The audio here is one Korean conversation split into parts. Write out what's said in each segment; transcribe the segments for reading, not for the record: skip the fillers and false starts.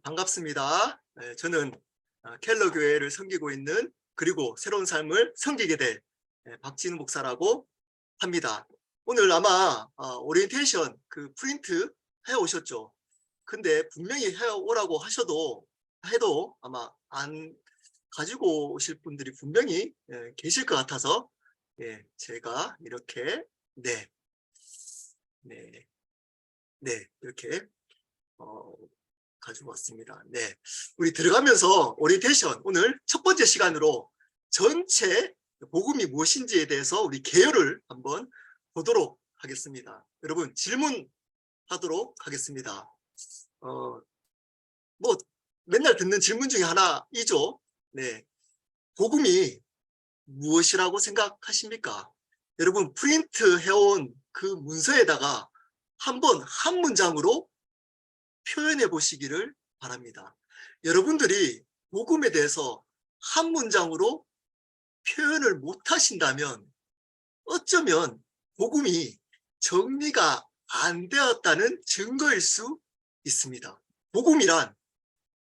반갑습니다. 저는 켈러 교회를 섬기고 있는 그리고 새로운 삶을 섬기게 될 박진우 목사라고 합니다. 오늘 아마 오리엔테이션 그 프린트 해 오셨죠? 근데 분명히 해 오라고 해도 아마 안 가지고 오실 분들이 분명히 계실 것 같아서 제가 이렇게 네, 네, 네, 이렇게 어, 가지고 왔습니다. 네, 우리 들어가면서 오리엔테이션 오늘 첫 번째 시간으로 전체 복음이 무엇인지에 대해서 우리 개요를 한번 보도록 하겠습니다. 여러분 질문하도록 하겠습니다. 뭐 맨날 듣는 질문 중에 하나이죠. 네, 복음이 무엇이라고 생각하십니까? 여러분 프린트 해온 그 문서에다가 한번 한 문장으로 표현해 보시기를 바랍니다. 여러분들이 복음에 대해서 한 문장으로 표현을 못 하신다면 어쩌면 복음이 정리가 안 되었다는 증거일 수 있습니다. 복음이란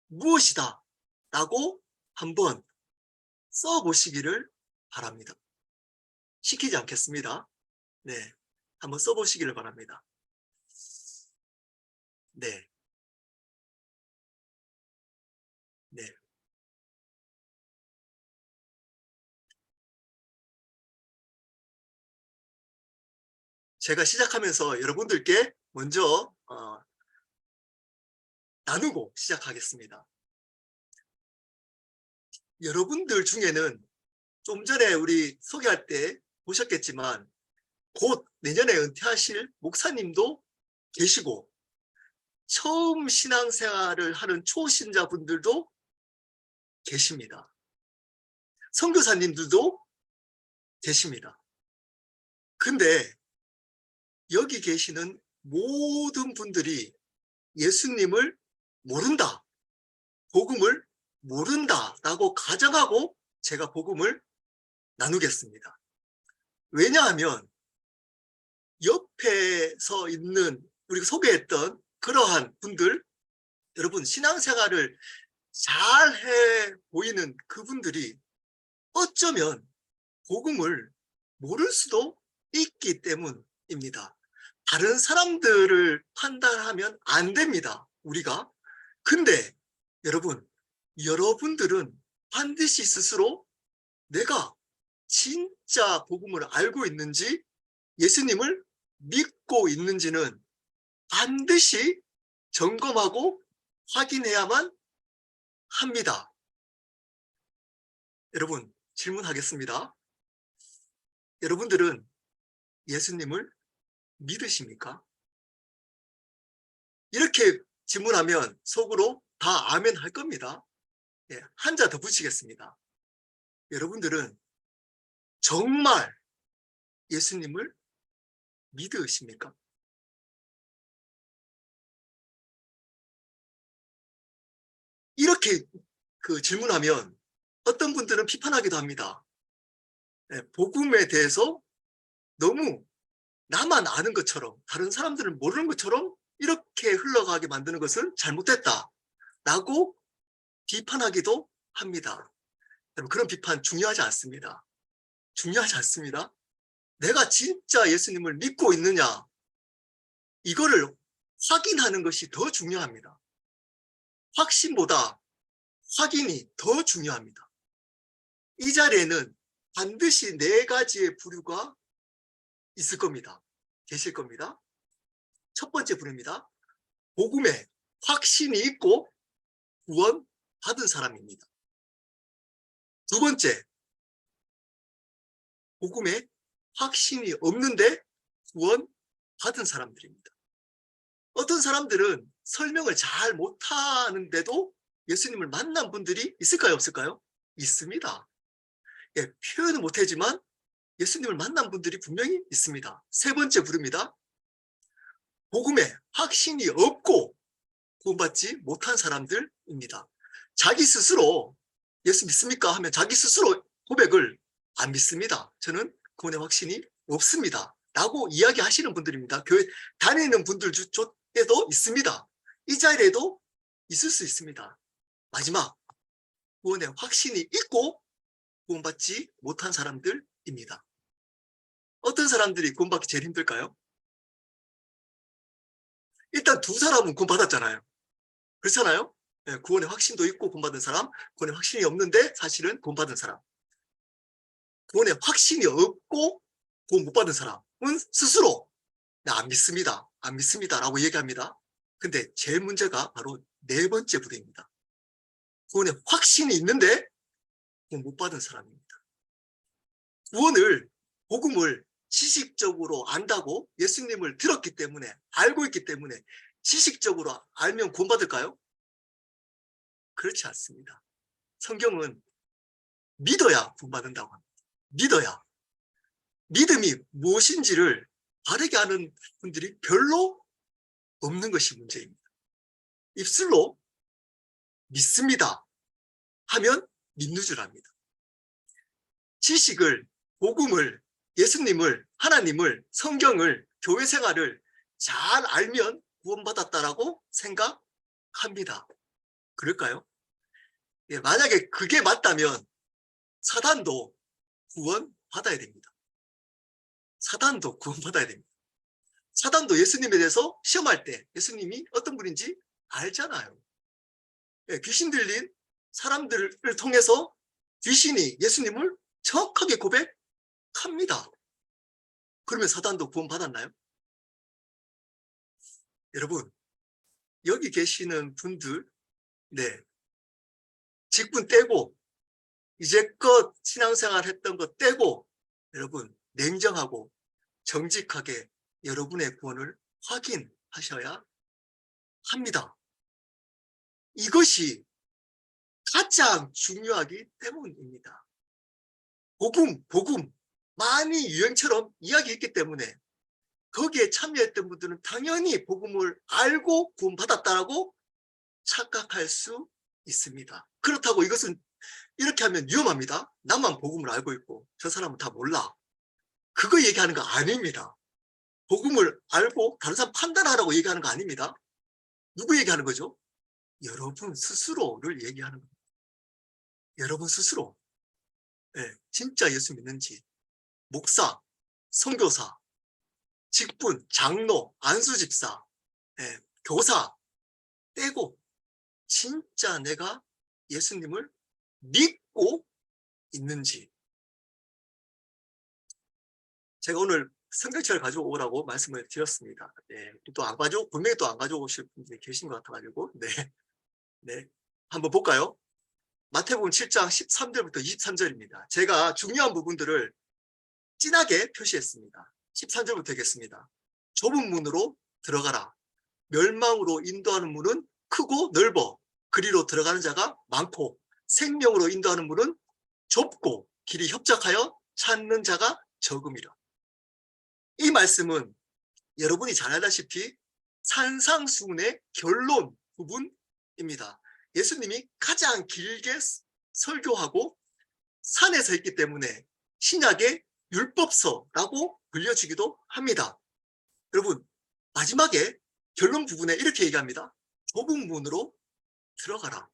무엇이다 라고 한번 써보시기를 바랍니다. 시키지 않겠습니다. 네, 한번 써보시기를 바랍니다. 네, 네. 제가 시작하면서 여러분들께 먼저 나누고 시작하겠습니다. 여러분들 중에는 좀 전에 우리 소개할 때 보셨겠지만 곧 내년에 은퇴하실 목사님도 계시고 처음 신앙생활을 하는 초신자분들도 계십니다. 선교사님들도 계십니다. 근데 여기 계시는 모든 분들이 예수님을 모른다, 복음을 모른다라고 가정하고 제가 복음을 나누겠습니다. 왜냐하면 옆에서 있는 우리가 소개했던 그러한 분들, 여러분 신앙생활을 잘해 보이는 그분들이 어쩌면 복음을 모를 수도 있기 때문입니다. 다른 사람들을 판단하면 안 됩니다, 우리가. 근데 여러분들은 반드시 스스로 내가 진짜 복음을 알고 있는지 예수님을 믿고 있는지는 반드시 점검하고 확인해야만 합니다. 여러분 질문하겠습니다. 여러분들은 예수님을 믿으십니까? 이렇게 질문하면 속으로 다 아멘 할 겁니다. 한자 더 붙이겠습니다. 여러분들은 정말 예수님을 믿으십니까? 이렇게 질문하면 어떤 분들은 비판하기도 합니다. 복음에 대해서 너무 나만 아는 것처럼 다른 사람들은 모르는 것처럼 이렇게 흘러가게 만드는 것은 잘못됐다 라고 비판하기도 합니다. 그런 비판 중요하지 않습니다. 중요하지 않습니다. 내가 진짜 예수님을 믿고 있느냐 이거를 확인하는 것이 더 중요합니다. 확신보다 확인이 더 중요합니다. 이 자리에는 반드시 4가지의 부류가 있을 겁니다. 계실 겁니다. 첫 번째 부류입니다. 복음에 확신이 있고 구원 받은 사람입니다. 두 번째, 복음에 확신이 없는데 구원 받은 사람들입니다. 어떤 사람들은 설명을 잘 못하는데도 예수님을 만난 분들이 있을까요, 없을까요? 있습니다. 표현은 못하지만 예수님을 만난 분들이 분명히 있습니다. 세 번째 부릅니다. 복음에 확신이 없고 구원받지 못한 사람들입니다. 자기 스스로 예수 믿습니까? 하면 자기 스스로 고백을 안 믿습니다. 저는 구원의 확신이 없습니다. 라고 이야기하시는 분들입니다. 교회 다니는 분들 중에도 있습니다. 이 자리에도 있을 수 있습니다. 마지막, 구원의 확신이 있고 구원받지 못한 사람들입니다. 어떤 사람들이 구원받기 제일 힘들까요? 일단 두 사람은 구원받았잖아요. 그렇잖아요? 네, 구원의 확신도 있고 구원받은 사람, 구원의 확신이 없는데 사실은 구원받은 사람. 구원의 확신이 없고 구원 못 받은 사람은 스스로 나 안 믿습니다. 안 믿습니다. 라고 얘기합니다. 근데 제일 문제가 바로 네 번째 부류입니다. 구원의 확신이 있는데 구원 못 받은 사람입니다. 구원을, 복음을 지식적으로 안다고 예수님을 들었기 때문에, 알고 있기 때문에 지식적으로 알면 구원받을까요? 그렇지 않습니다. 성경은 믿어야 구원받는다고 합니다. 믿어야. 믿음이 무엇인지를 바르게 아는 분들이 별로 없는 것이 문제입니다. 입술로 믿습니다 하면 믿는 줄 압니다. 지식을, 복음을, 예수님을, 하나님을, 성경을, 교회 생활을 잘 알면 구원받았다라고 생각합니다. 그럴까요? 예, 만약에 그게 맞다면 사단도 구원받아야 됩니다. 사단도 구원받아야 됩니다. 사단도 예수님에 대해서 시험할 때 예수님이 어떤 분인지 알잖아요. 예, 귀신 들린 사람들을 통해서 귀신이 예수님을 정확하게 고백합니다. 그러면 사단도 구원받았나요? 여러분, 여기 계시는 분들, 네, 직분 떼고 이제껏 신앙생활 했던 거 떼고 여러분 냉정하고 정직하게 여러분의 구원을 확인하셔야 합니다. 이것이 가장 중요하기 때문입니다. 복음 많이 유행처럼 이야기했기 때문에 거기에 참여했던 분들은 당연히 복음을 알고 구원받았다라고 착각할 수 있습니다. 그렇다고 이것은 이렇게 하면 위험합니다. 나만 복음을 알고 있고 저 사람은 다 몰라. 그거 얘기하는 거 아닙니다. 복음을 알고 다른 사람 판단하라고 얘기하는 거 아닙니다. 누구 얘기하는 거죠? 여러분 스스로를 얘기하는 겁니다. 여러분 스스로. 네, 진짜 예수 믿는지, 목사, 선교사, 직분, 장로, 안수집사, 네, 교사 떼고 진짜 내가 예수님을 믿고 있는지. 제가 오늘 성경책을 가지고 오라고 말씀을 드렸습니다. 네, 또 안 가지고, 분명히 또 안 가져오실 분들이 계신 것 같아가지고, 네. 네. 한번 볼까요? 마태복음 7장 13절부터 23절입니다. 제가 중요한 부분들을 진하게 표시했습니다. 13절부터 하겠습니다. 좁은 문으로 들어가라. 멸망으로 인도하는 문은 크고 넓어 그리로 들어가는 자가 많고 생명으로 인도하는 문은 좁고 길이 협착하여 찾는 자가 적음이라. 이 말씀은 여러분이 잘 알다시피 산상수훈의 결론 부분입니다. 예수님이 가장 길게 설교하고 산에서 했기 때문에 신약의 율법서라고 불려지기도 합니다. 여러분, 마지막에 결론 부분에 이렇게 얘기합니다. 좁은 문으로 들어가라.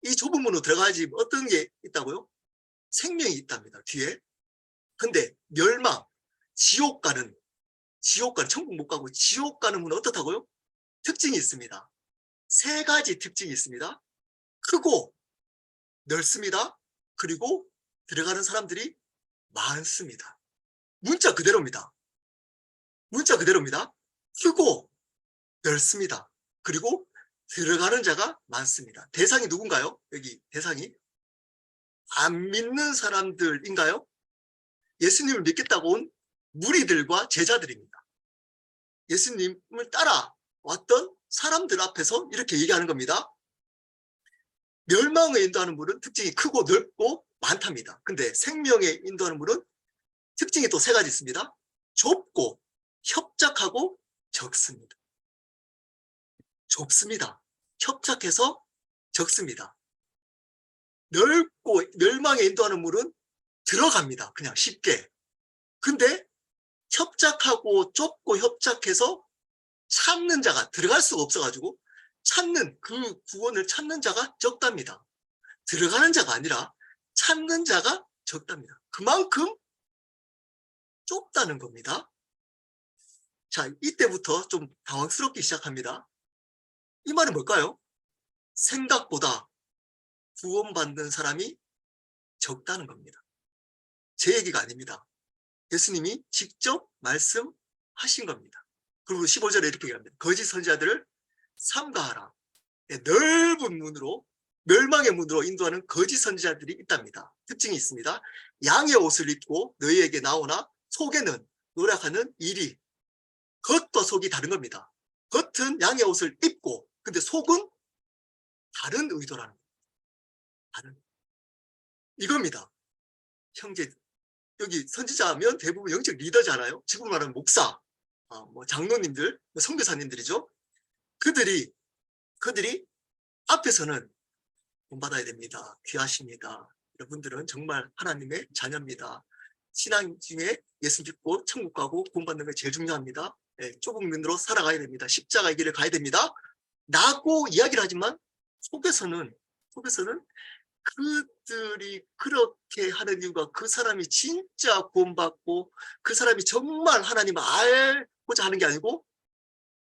이 좁은 문으로 들어가야지 어떤 게 있다고요? 생명이 있답니다. 뒤에. 근데 멸망, 지옥 가는, 천국 못 가고 지옥 가는 문은 어떻다고요? 특징이 있습니다. 세 가지 특징이 있습니다. 크고 넓습니다. 그리고 들어가는 사람들이 많습니다. 문자 그대로입니다. 문자 그대로입니다. 크고 넓습니다. 그리고 들어가는 자가 많습니다. 대상이 누군가요? 여기 대상이 안 믿는 사람들인가요? 예수님을 믿겠다고 온 무리들과 제자들입니다. 예수님을 따라왔던 사람들 앞에서 이렇게 얘기하는 겁니다. 멸망에 인도하는 물은 특징이 크고 넓고 많답니다. 근데 생명에 인도하는 물은 특징이 또 세 가지 있습니다. 좁고 협착하고 적습니다. 좁습니다. 협착해서 적습니다. 넓고 멸망에 인도하는 물은 들어갑니다. 그냥 쉽게. 근데 협착하고 좁고 협착해서 참는 자가 들어갈 수가 없어가지고 찾는 그 구원을 찾는 자가 적답니다. 들어가는 자가 아니라 찾는 자가 적답니다. 그만큼 좁다는 겁니다. 자, 이때부터 좀 당황스럽기 시작합니다. 이 말은 뭘까요? 생각보다 구원받는 사람이 적다는 겁니다. 제 얘기가 아닙니다. 예수님이 직접 말씀하신 겁니다. 그리고 15절에 이렇게 얘기합니다. 거짓 선지자들을 삼가하라. 넓은 문으로, 멸망의 문으로 인도하는 거짓 선지자들이 있답니다. 특징이 있습니다. 양의 옷을 입고 너희에게 나오나 속에는 노력하는 일이, 겉과 속이 다른 겁니다. 겉은 양의 옷을 입고 근데 속은 다른 의도라는 겁니다. 다른 이겁니다. 형제, 여기 선지자면 대부분 영적 리더잖아요. 지금 말하는 목사, 장로님들, 선교사님들이죠. 그들이 앞에서는 본받아야 됩니다. 귀하십니다. 여러분들은 정말 하나님의 자녀입니다. 신앙 중에 예수 믿고 천국 가고 구원받는 게 제일 중요합니다. 좁은 눈으로 살아가야 됩니다. 십자가의 길을 가야 됩니다. 라고 이야기를 하지만 속에서는 그들이 그렇게 하는 이유가 그 사람이 진짜 구원받고 그 사람이 정말 하나님을 알고자 하는 게 아니고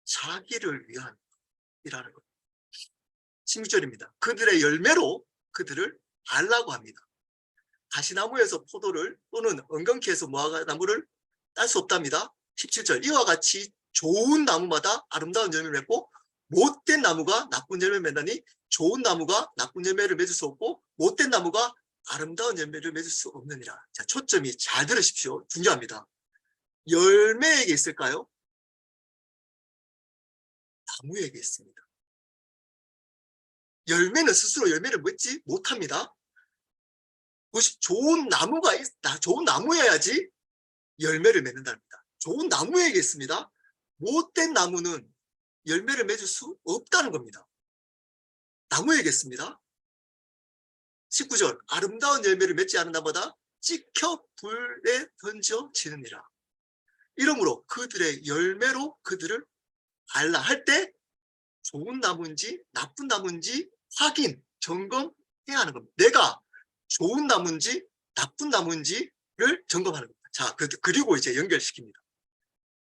자기를 위한 이라는 것. 16절입니다. 그들의 열매로 그들을 알라고 합니다. 가시나무에서 포도를 또는 엉겅퀴 에서 무화과나무를 딸 수 없답니다. 17절 이와 같이 좋은 나무마다 아름다운 열매를 맺고 못된 나무가 나쁜 열매를 맺나니 좋은 나무가 나쁜 열매를 맺을 수 없고 못된 나무가 아름다운 열매를 맺을 수 없느니라. 자, 초점이 잘 들으십시오. 중요합니다. 열매에게 있을까요? 나무에게 있습니다. 열매는 스스로 열매를 맺지 못합니다. 좋은 나무여야지 열매를 맺는답니다. 좋은 나무에게 있습니다. 못된 나무는 열매를 맺을 수 없다는 겁니다. 나무에게 있습니다. 19절 아름다운 열매를 맺지 않은 나무마다 찍혀 불에 던져지느니라. 이러므로 그들의 열매로 그들을 알라 할 때 좋은 나무인지 나쁜 나무인지 확인, 점검해야 하는 겁니다. 내가 좋은 나무인지 나쁜 나무인지를 점검하는 겁니다. 자, 그리고 이제 연결시킵니다.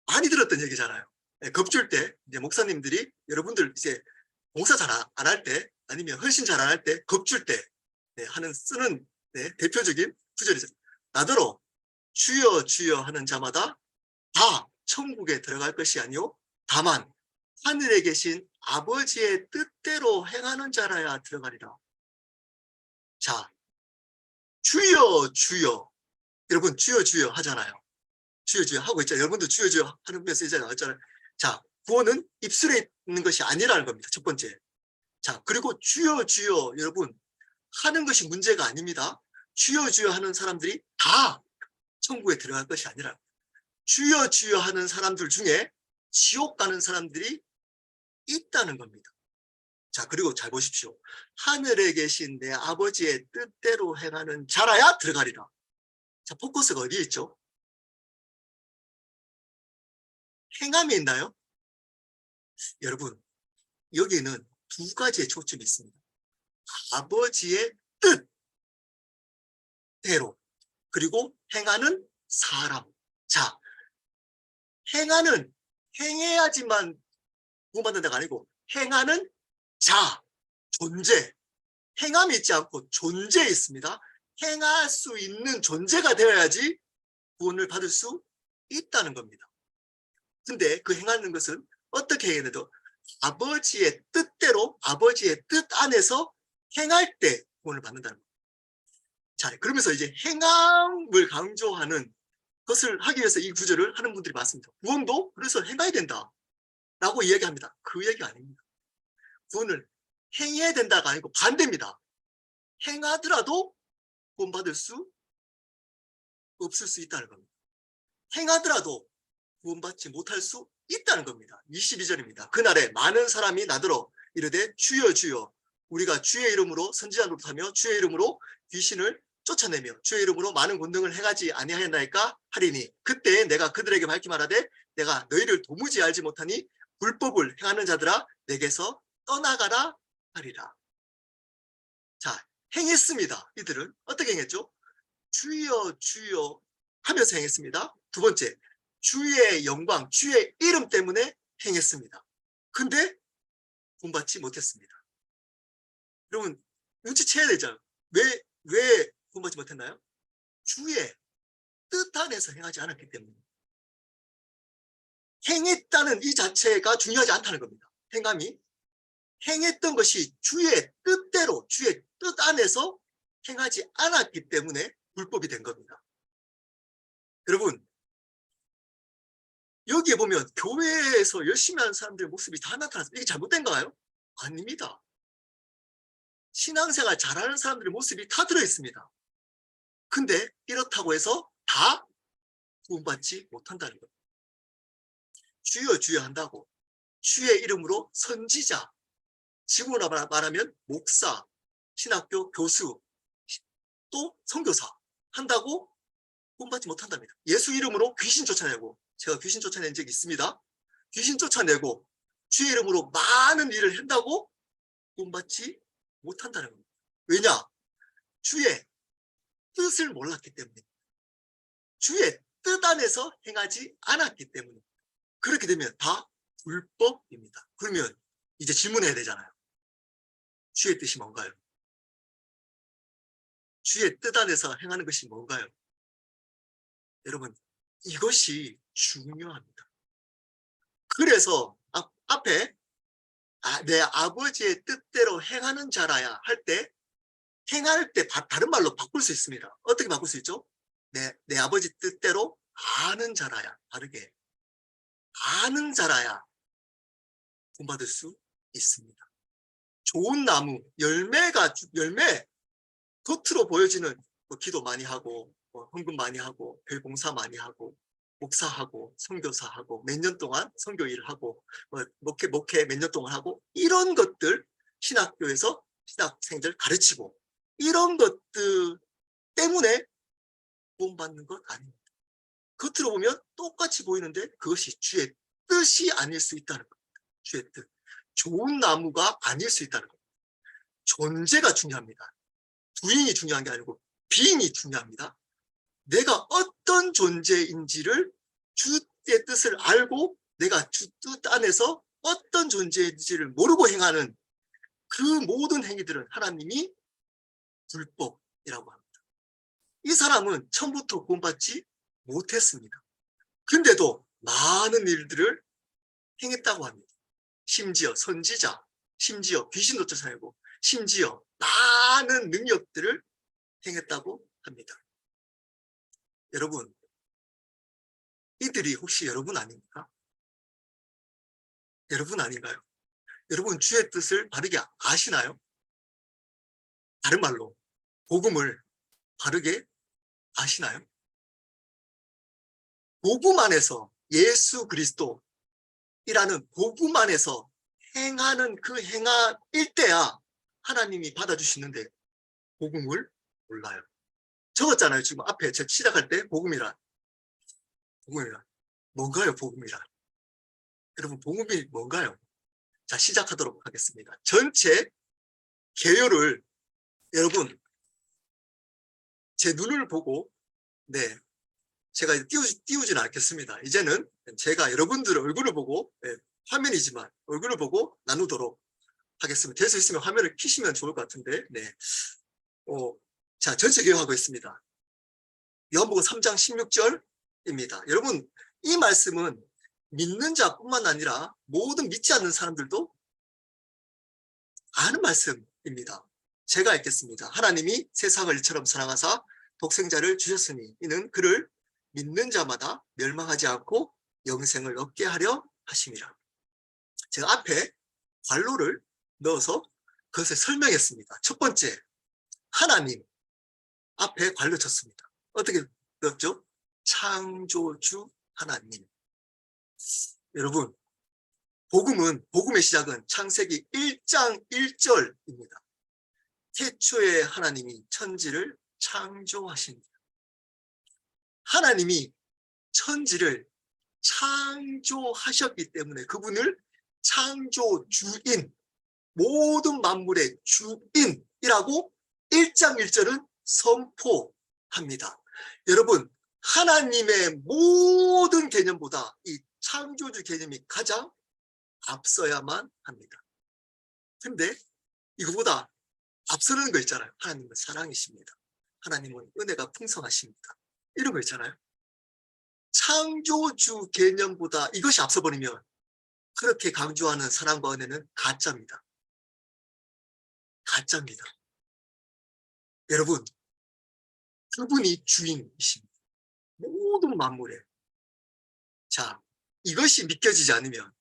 많이 들었던 얘기잖아요. 겁줄 때 이제 목사님들이 여러분들 이제 봉사 잘 안 할 때 아니면 헌신 잘 안 할 때 겁줄 때 쓰는 대표적인 구절이죠. 나더러 주여 주여 하는 자마다 다 천국에 들어갈 것이 아니요 다만 하늘에 계신 아버지의 뜻대로 행하는 자라야 들어가리라. 자, 주여 주여, 여러분 주여 주여 하잖아요. 주여 주여 하고 있잖아요. 여러분도 주여 주여 하는 메시지가 나왔잖아요. 자, 구원은 입술에 있는 것이 아니라는 겁니다. 첫 번째. 자, 그리고 주여 주여 여러분 하는 것이 문제가 아닙니다. 주여 주여 하는 사람들이 다 천국에 들어갈 것이 아니라 주여 주여 하는 사람들 중에 지옥 가는 사람들이 있다는 겁니다. 자, 그리고 잘 보십시오. 하늘에 계신 내 아버지의 뜻대로 행하는 자라야 들어가리라. 자, 포커스가 어디에 있죠? 행함이 있나요? 여러분, 여기에는 두 가지의 초점이 있습니다. 아버지의 뜻대로, 그리고 행하는 사람. 자, 행해야지만 구원받는 데가 아니고 행하는 자, 존재. 행함이 있지 않고 존재에 있습니다. 행할 수 있는 존재가 되어야지 구원을 받을 수 있다는 겁니다. 근데 그 행하는 것은 어떻게 해야 되도 아버지의 뜻대로 아버지의 뜻 안에서 행할 때 구원을 받는다는 겁니다. 자, 그러면서 이제 행함을 강조하는 것을 하기 위해서 이 구절을 하는 분들이 많습니다. 구원도 그래서 행해야 된다 라고 이야기합니다. 그 얘기 아닙니다. 구원을 행해야 된다가 아니고 반대입니다. 행하더라도 구원받을 수 없을 수 있다는 겁니다. 행하더라도 구원받지 못할 수 있다는 겁니다. 22절입니다. 그날에 많은 사람이 나더러 이르되 주여 주여 우리가 주의 이름으로 선지자 노릇하며 주의 이름으로 귀신을 쫓아내며 주의 이름으로 많은 권능을 행하지 아니하였나이까 하리니 그때 내가 그들에게 밝히 말하되 내가 너희를 도무지 알지 못하니 불법을 행하는 자들아 내게서 떠나가라 하리라. 자, 행했습니다. 이들은 어떻게 행했죠? 주여 주여 하면서 행했습니다. 두 번째, 주의 영광, 주의 이름 때문에 행했습니다. 근데 구원받지 못했습니다. 여러분 눈치채야 되죠. 왜 구원받지 못했나요? 주의 뜻 안에서 행하지 않았기 때문에. 행했다는 이 자체가 중요하지 않다는 겁니다. 행함이 행했던 것이 주의 뜻대로 주의 뜻 안에서 행하지 않았기 때문에 불법이 된 겁니다. 여러분 여기에 보면 교회에서 열심히 하는 사람들의 모습이 다 나타났습니다. 이게 잘못된가요? 아닙니다. 신앙생활 잘하는 사람들의 모습이 다 들어있습니다. 근데 이렇다고 해서 다 구원받지 못한다는 겁니다. 주여 주여 한다고 주의 이름으로 선지자, 지금으로 말하면 목사, 신학교 교수, 또 선교사 한다고 구원받지 못한답니다. 예수 이름으로 귀신 쫓아내고, 제가 귀신 쫓아낸 적이 있습니다. 귀신 쫓아내고 주의 이름으로 많은 일을 한다고 구원받지 못한다는 겁니다. 왜냐? 주의 뜻을 몰랐기 때문에, 주의 뜻 안에서 행하지 않았기 때문에. 그렇게 되면 다 불법입니다. 그러면 이제 질문해야 되잖아요. 주의 뜻이 뭔가요? 주의 뜻 안에서 행하는 것이 뭔가요? 여러분 이것이 중요합니다. 그래서 앞에 내 아버지의 뜻대로 행하는 자라야 할 때, 행할 때 다른 말로 바꿀 수 있습니다. 어떻게 바꿀 수 있죠? 내 아버지 뜻대로 아는 자라야, 바르게 아는 자라야 구원받을 수 있습니다. 좋은 나무, 열매 겉으로 보여지는 기도 많이 하고 헌금 많이 하고 교회 봉사 많이 하고 목사하고 선교사하고 몇 년 동안 선교 일을 하고 목회 몇 년 동안 하고, 이런 것들 신학교에서 신학생들 가르치고 이런 것들 때문에 구원받는 것 아닙니다. 겉으로 보면 똑같이 보이는데 그것이 주의 뜻이 아닐 수 있다는 겁니다. 주의 뜻. 좋은 나무가 아닐 수 있다는 겁니다. 존재가 중요합니다. 부인이 중요한 게 아니고 비인이 중요합니다. 내가 어떤 존재인지를 주의 뜻을 알고 내가 주 뜻 안에서 어떤 존재인지를 모르고 행하는 그 모든 행위들은 하나님이 불법이라고 합니다. 이 사람은 처음부터 구원받지 못했습니다. 근데도 많은 일들을 행했다고 합니다. 심지어 선지자, 심지어 귀신도 쫓아내고 심지어 많은 능력들을 행했다고 합니다. 여러분, 이들이 혹시 여러분 아닙니까? 여러분 아닌가요? 여러분 주의 뜻을 바르게 아시나요? 다른 말로 복음을 바르게 아시나요? 복음 안에서 예수 그리스도이라는 복음 안에서 행하는 그 행함일 때야 하나님이 받아주시는데 복음을 몰라요. 적었잖아요. 지금 앞에 제가 시작할 때 복음이란 뭔가요? 복음이란 여러분 복음이 뭔가요? 자, 시작하도록 하겠습니다. 전체 개요를 여러분 제 눈을 보고 제가 띄우지는 않겠습니다. 이제는 제가 여러분들 얼굴을 보고 화면이지만 얼굴을 보고 나누도록 하겠습니다. 될 수 있으면 화면을 켜시면 좋을 것 같은데 자, 전체 개요하고 있습니다. 요한복음 3장 16절입니다. 여러분 이 말씀은 믿는 자뿐만 아니라 모든 믿지 않는 사람들도 아는 말씀입니다. 제가 읽겠습니다. 하나님이 세상을 이처럼 사랑하사 독생자를 주셨으니 이는 그를 믿는 자마다 멸망하지 않고 영생을 얻게 하려 하심이라. 제가 앞에 관로를 넣어서 그것을 설명했습니다. 첫 번째, 하나님 앞에 관로 쳤습니다. 어떻게 넣었죠? 창조주 하나님. 여러분 복음의 시작은 창세기 1장 1절입니다. 태초에 하나님이 천지를 창조하신다. 하나님이 천지를 창조하셨기 때문에 그분을 창조주인, 모든 만물의 주인이라고 1장 1절은 선포합니다. 여러분, 하나님의 모든 개념보다 이 창조주 개념이 가장 앞서야만 합니다. 근데 이거보다 앞서는 거 있잖아요. 하나님은 사랑이십니다. 하나님은 은혜가 풍성하십니다. 이런 거 있잖아요. 창조주 개념보다 이것이 앞서버리면 그렇게 강조하는 사랑과 은혜는 가짜입니다. 가짜입니다. 여러분, 그분이 주인이십니다. 모든 만물에. 자, 이것이 믿겨지지 않으면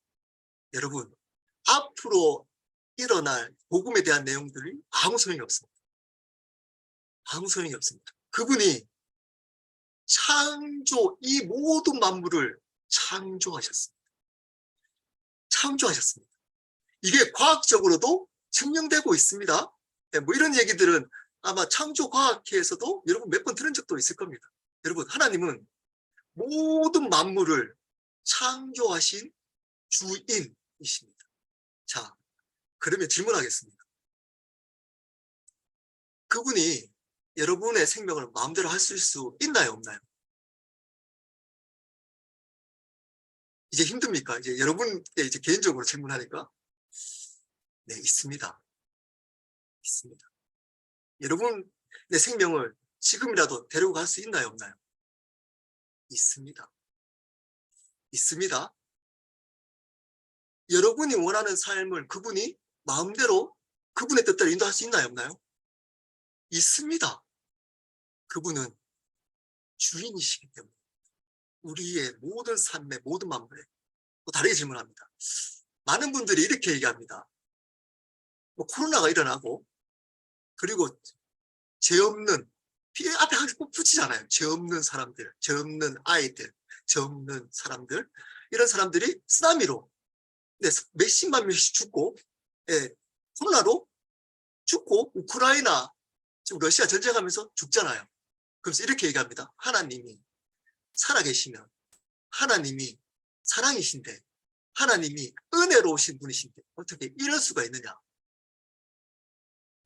여러분, 앞으로 일어날 복음에 대한 내용들이 아무 소용이 없습니다. 아무 소용이 없습니다. 그분이 이 모든 만물을 창조하셨습니다. 창조하셨습니다. 이게 과학적으로도 증명되고 있습니다. 뭐 이런 얘기들은 아마 창조과학회에서도 여러분 몇 번 들은 적도 있을 겁니다. 여러분, 하나님은 모든 만물을 창조하신 주인이십니다. 자, 그러면 질문하겠습니다. 그분이 여러분의 생명을 마음대로 하실 수 있나요, 없나요? 이제 힘듭니까? 이제 여러분께 이제 개인적으로 질문하니까. 네, 있습니다. 있습니다. 여러분의 생명을 지금이라도 데리고 갈 수 있나요, 없나요? 있습니다. 있습니다. 여러분이 원하는 삶을 그분이 마음대로 그분의 뜻대로 인도할 수 있나요, 없나요? 있습니다. 그분은 주인이시기 때문에 우리의 모든 삶의 모든 만물에. 또 다르게 질문합니다. 많은 분들이 이렇게 얘기합니다. 뭐 코로나가 일어나고 그리고 죄 없는 앞에 항상 꼭 붙이잖아요. 죄 없는 사람들, 죄 없는 아이들, 죄 없는 사람들, 이런 사람들이 쓰나미로 몇십만 명씩 죽고, 코로나로 죽고, 우크라이나 지금 러시아 전쟁하면서 죽잖아요. 그래서 이렇게 얘기합니다. 하나님이 살아계시면 하나님이 사랑이신데, 하나님이 은혜로우신 분이신데 어떻게 이럴 수가 있느냐?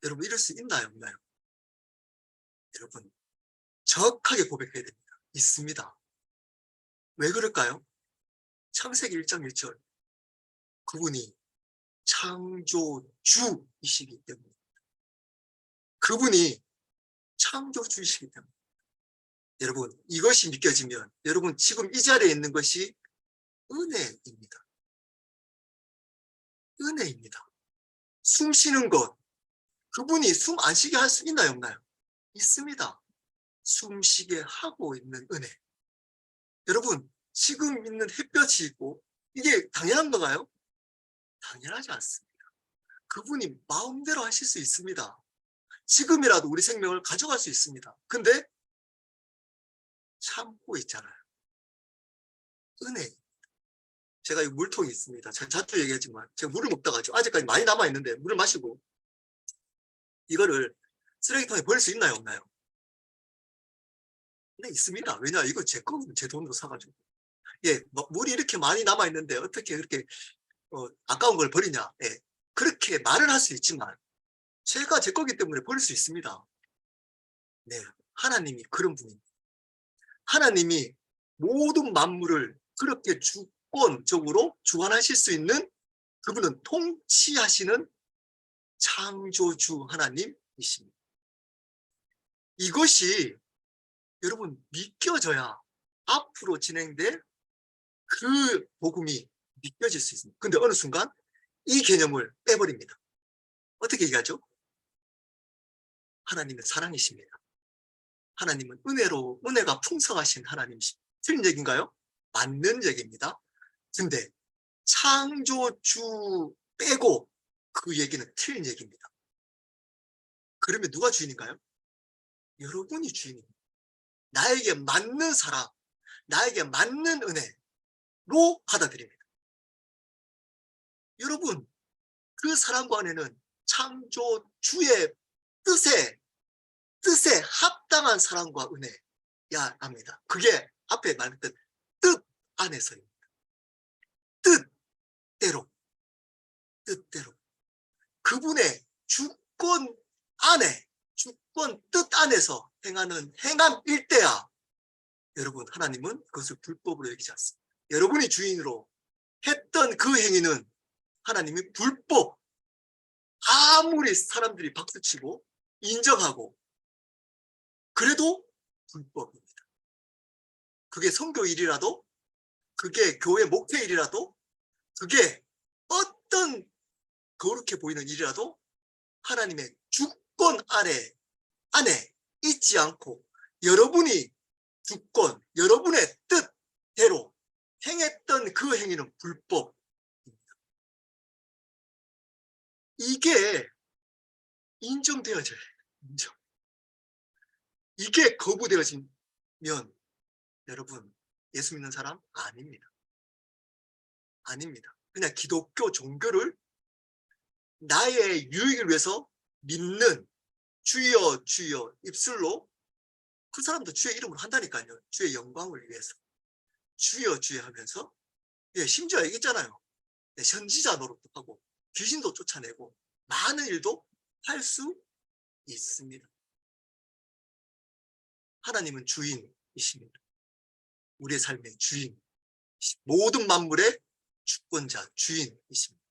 여러분, 이럴 수 있나요, 없나요? 여러분, 정확하게 고백해야 됩니다. 있습니다. 왜 그럴까요? 창세기 1장 1절. 그분이 창조주이시기 때문에. 그분이 창조주이시기 때문에. 여러분, 이것이 믿겨지면 여러분 지금 이 자리에 있는 것이 은혜입니다. 은혜입니다. 숨 쉬는 것, 그분이 숨 안 쉬게 할 수 있나요, 없나요? 있습니다. 숨 쉬게 하고 있는 은혜. 여러분, 지금 있는 햇볕이 있고 이게 당연한 건가요? 당연하지 않습니다. 그분이 마음대로 하실 수 있습니다. 지금이라도 우리 생명을 가져갈 수 있습니다. 근데 참고 있잖아요. 은혜. 제가 이 물통이 있습니다. 제가 자주 얘기하지만 제가 물을 먹다가 아직까지 많이 남아있는데 물을 마시고 이거를 쓰레기통에 버릴 수 있나요, 없나요? 네, 있습니다. 왜냐, 이거 제 거거든요. 제 돈으로 사가지고. 예, 물이 이렇게 많이 남아있는데 어떻게 그렇게 아까운 걸 버리냐. 예, 그렇게 말을 할 수 있지만 제가 제 거기 때문에 버릴 수 있습니다. 네, 하나님이 그런 분입니다. 하나님이 모든 만물을 그렇게 주권적으로 주관하실 수 있는 그분은 통치하시는 창조주 하나님이십니다. 이것이 여러분 믿겨져야 앞으로 진행될 그 복음이 믿겨질 수 있습니다. 근데 어느 순간 이 개념을 빼버립니다. 어떻게 얘기하죠? 하나님은 사랑이십니다. 하나님은 은혜가 풍성하신 하나님이십니다. 틀린 얘기인가요? 맞는 얘기입니다. 근데 창조주 빼고 그 얘기는 틀린 얘기입니다. 그러면 누가 주인인가요? 여러분이 주인입니다. 나에게 맞는 사랑, 나에게 맞는 은혜로 받아들입니다. 여러분, 그 사랑과 은혜는 창조주의 뜻에 합당한 사랑과 은혜야 합니다. 그게 앞에 말했던 뜻 안에서입니다. 뜻대로. 그분의 주권 안에, 주권 뜻 안에서 행하는 행함일 때야 여러분, 하나님은 그것을 불법으로 여기지 않습니다. 여러분이 주인으로 했던 그 행위는 하나님이 불법, 아무리 사람들이 박수치고 인정하고 그래도 불법입니다. 그게 선교일이라도, 그게 교회 목회일이라도, 그게 어떤 거룩해 보이는 일이라도 하나님의 주권 안에 있지 않고 여러분이 주권, 여러분의 뜻대로 행했던 그 행위는 불법입니다. 이게 인정되어져요. 인정. 이게 거부되어지면 여러분, 예수 믿는 사람 아닙니다. 아닙니다. 그냥 기독교 종교를 나의 유익을 위해서 믿는 주여 주여 입술로, 그 사람도 주의 이름으로 한다니까요. 주의 영광을 위해서 주여 주여 하면서, 심지어 얘기했잖아요. 선지자 노릇도 하고 귀신도 쫓아내고 많은 일도 할 수 있습니다. 하나님은 주인이십니다. 우리의 삶의 주인, 모든 만물의 주권자, 주인이십니다.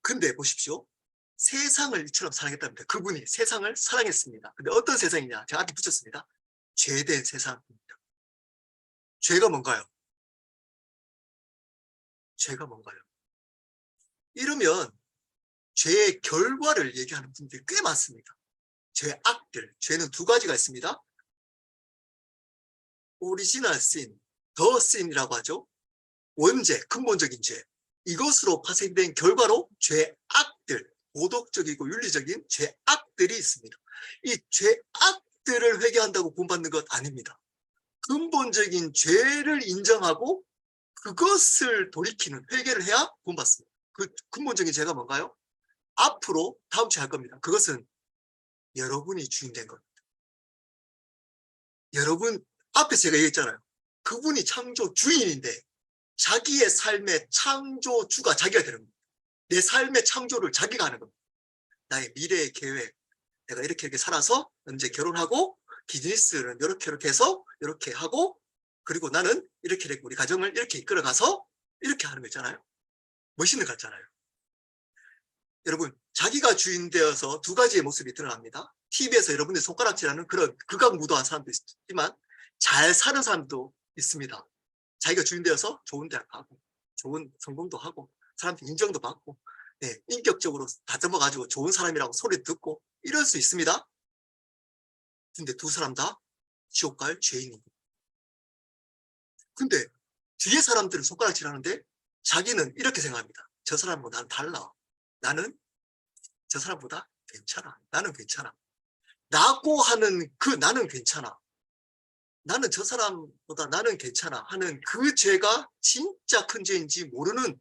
근데 보십시오. 세상을 이처럼 사랑했답니다. 그분이 세상을 사랑했습니다. 근데 어떤 세상이냐? 제가 앞에 붙였습니다. 죄된 세상입니다. 죄가 뭔가요? 죄가 뭔가요? 이러면 죄의 결과를 얘기하는 분들이 꽤 많습니다. 죄의 악들, 죄는 두 가지가 있습니다. 오리지널 신, 더 신이라고 하죠. 원죄, 근본적인 죄. 이것으로 파생된 결과로 죄악들, 도덕적이고 윤리적인 죄악들이 있습니다. 이 죄악들을 회개한다고 구원받는 것 아닙니다. 근본적인 죄를 인정하고 그것을 돌이키는 회개를 해야 구원받습니다. 그 근본적인 죄가 뭔가요? 앞으로 다음 주에 할 겁니다. 그것은 여러분이 주인 된 겁니다. 여러분, 앞에 제가 얘기했잖아요. 그분이 창조 주인인데 자기의 삶의 창조주가 자기가 되는 겁니다. 내 삶의 창조를 자기가 하는 겁니다. 나의 미래의 계획, 내가 이렇게 살아서 언제 결혼하고 비즈니스는 이렇게 해서 이렇게 하고, 그리고 나는 이렇게 우리 가정을 이렇게 이끌어가서 이렇게 하는 거 있잖아요. 멋있는 거 같잖아요. 여러분, 자기가 주인 되어서 두 가지의 모습이 드러납니다. TV에서 여러분들 손가락질하는 그런 극악무도한 사람도 있지만 잘 사는 사람도 있습니다. 자기가 주인 되어서 좋은 대학 가고 좋은 성공도 하고 사람한테 인정도 받고, 인격적으로 다듬어가지고 좋은 사람이라고 소리 듣고 이럴 수 있습니다. 근데 두 사람 다 지옥 갈 죄인입니다. 근데 뒤에 사람들은 손가락질하는데 자기는 이렇게 생각합니다. 저 사람보다 나는 달라. 나는 저 사람보다 괜찮아. 나는 괜찮아. 라고 하는 그 나는 괜찮아. 나는 저 사람보다 나는 괜찮아 하는 그 죄가 진짜 큰 죄인지 모르는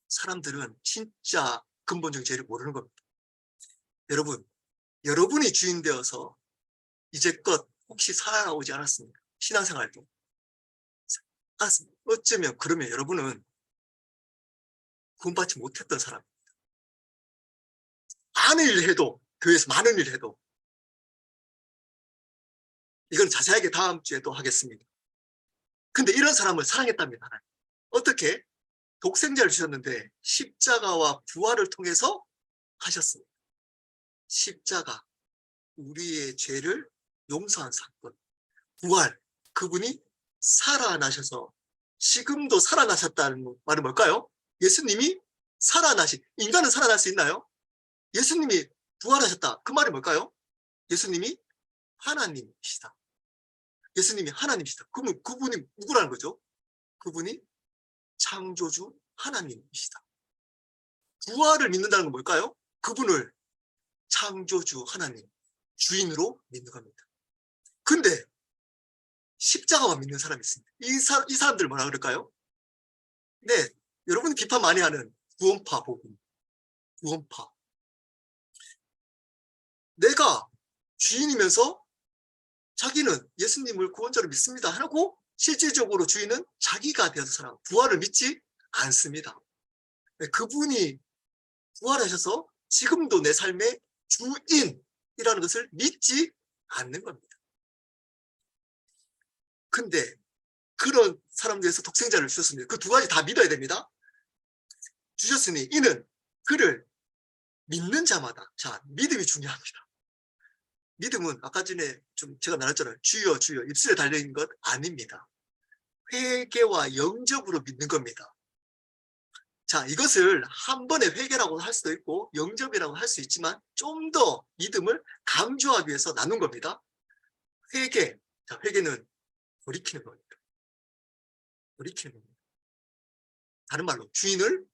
사람들은 진짜 근본적인 죄를 모르는 겁니다. 여러분, 여러분이 주인 되어서 이제껏 혹시 살아오지 않았습니까? 신앙생활도. 어쩌면 그러면 여러분은 구원받지 못했던 사람입니다. 많은 일을 해도, 교회에서 많은 일을 해도. 이건 자세하게 다음 주에 또 하겠습니다. 근데 이런 사람을 사랑했답니다. 어떻게? 독생자를 주셨는데 십자가와 부활을 통해서 하셨습니다. 십자가, 우리의 죄를 용서한 사건. 부활, 그분이 살아나셔서 지금도 살아나셨다는 말은 뭘까요? 예수님이 인간은 살아날 수 있나요? 예수님이 부활하셨다. 그 말이 뭘까요? 예수님이 하나님이시다. 예수님이 하나님이시다. 그러면 그분이 누구라는 거죠? 그분이 창조주 하나님이시다. 부활을 믿는다는 건 뭘까요? 그분을 창조주 하나님, 주인으로 믿는 겁니다. 근데 십자가만 믿는 사람이 있습니다. 이 사람들 뭐라 그럴까요? 네, 여러분이 비판 많이 하는 구원파 복음. 구원파. 내가 주인이면서 자기는 예수님을 구원자로 믿습니다 하고 실질적으로 주인은 자기가 되어서 살아가고 부활을 믿지 않습니다. 그분이 부활하셔서 지금도 내 삶의 주인이라는 것을 믿지 않는 겁니다. 근데 그런 사람들에서 독생자를 주셨습니다. 그 두 가지 다 믿어야 됩니다. 주셨으니 이는 그를 믿는 자마다, 자, 믿음이 중요합니다. 믿음은 아까 전에 좀 제가 말했잖아요. 주여 주여 입술에 달려있는 것 아닙니다. 회개와 영접으로 믿는 겁니다. 자, 이것을 한 번의 회개라고 할 수도 있고 영접이라고 할 수 있지만 좀 더 믿음을 강조하기 위해서 나눈 겁니다. 회개, 자, 회개는 돌이키는 겁니다. 돌이키는 겁니다. 다른 말로 주인을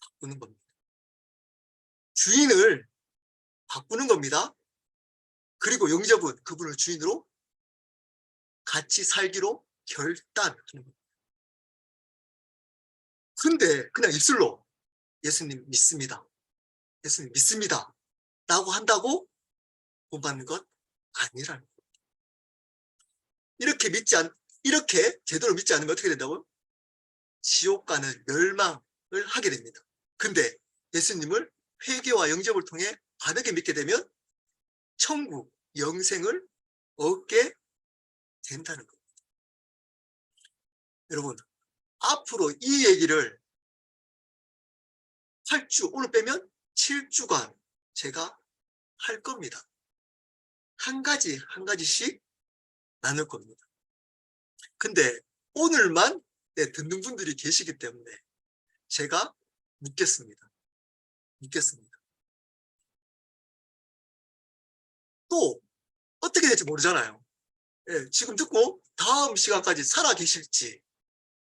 바꾸는 겁니다. 주인을 바꾸는 겁니다. 그리고 영접은 그분을 주인으로 같이 살기로 결단하는 겁니다. 근데 그냥 입술로 예수님 믿습니다. 예수님 믿습니다. 라고 한다고 구원받는 것 아니라는 거예요. 이렇게 제대로 믿지 않으면 어떻게 된다고요? 지옥 가는 멸망을 하게 됩니다. 근데 예수님을 회개와 영접을 통해 바르게 믿게 되면 천국, 영생을 얻게 된다는 겁니다. 여러분, 앞으로 이 얘기를 8주, 오늘 빼면 7주간 제가 할 겁니다. 한 가지씩 나눌 겁니다. 근데 오늘만 듣는 분들이 계시기 때문에 제가 묻겠습니다. 또 어떻게 될지 모르잖아요. 지금 듣고 다음 시간까지 살아 계실지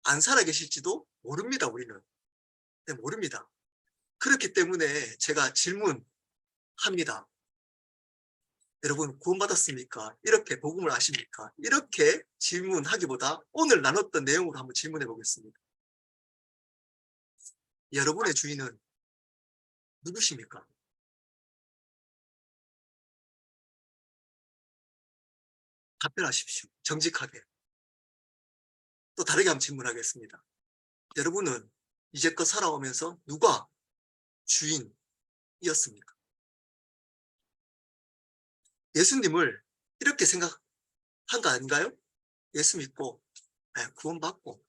안 살아 계실지도 모릅니다. 우리는. 모릅니다. 그렇기 때문에 제가 질문합니다. 여러분 구원받았습니까? 이렇게 복음을 아십니까? 이렇게 질문하기보다 오늘 나눴던 내용으로 한번 질문해 보겠습니다. 여러분의 주인은 누구십니까? 답변하십시오. 정직하게. 또 다르게 한번 질문하겠습니다. 여러분은 이제껏 살아오면서 누가 주인이었습니까? 예수님을 이렇게 생각한 거 아닌가요? 예수 믿고 구원받고